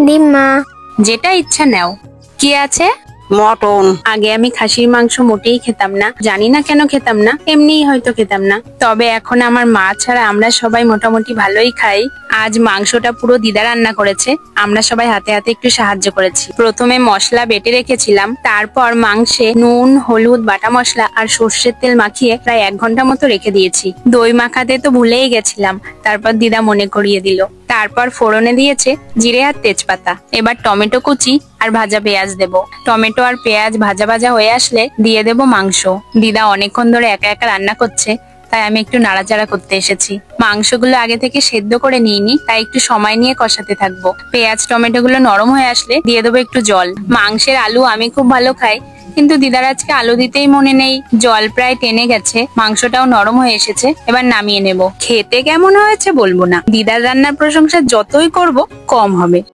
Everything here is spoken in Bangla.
ডিম্মা। যেটা ইচ্ছা নাও। কি আছে? মটন। আগে আমি খাসির মাংস মোটেই খেতাম না, জানি না কেন খেতাম না, এমনিই হয়তো খেতাম না। তবে এখন আমার মা ছাড়া আমরা সবাই মোটামুটি ভালোই খাই। আজ মাংসটা পুরো দিদা রান্না করেছে, আমরা সবাই হাতে হাতে একটু সাহায্য করেছি। প্রথমে মশলা বেটে রেখেছিলাম, তারপর মাংসে নুন, হলুদ, বাটা মশলা আর সর্ষের তেল মাখিয়ে প্রায় 1 ঘন্টা মতো রেখে দিয়েছি। দই মাখাতে তো ভুলেই গেছিলাম, তারপর দিদা মনে করিয়ে দিল। তারপর ফোড়নে দিয়েছে জিরে আর তেজপাতা। এবার টমেটো কুচি আর ভাজা পেঁয়াজ দেব। টমেটো আর পেঁয়াজ ভাজা ভাজা হয়ে আসলে দিয়ে দেব মাংস। দিদা অনেকক্ষণ ধরে একা একা রান্না করছে, তাই আমি একটু নাড়াচাড়া করতে এসেছি। মাংসগুলো আগে থেকে সেদ্ধ করে নিইনি, তাই একটু সময় নিয়ে কষাতে থাকবো। পেঁয়াজ টমেটো গুলো নরম হয়ে আসলে দিয়ে দেবো একটু জল। মাংসের আলু আমি খুব ভালো খাই, কিন্তু দিদার আজকে আলু দিতেই মনে নেই। জল প্রায় টেনে গেছে, মাংসটাও নরম হয়ে এসেছে। এবার নামিয়ে নেব। খেতে কেমন হয়েছে বলবো না, দিদার রান্নার প্রশংসা যতই করব কম হবে।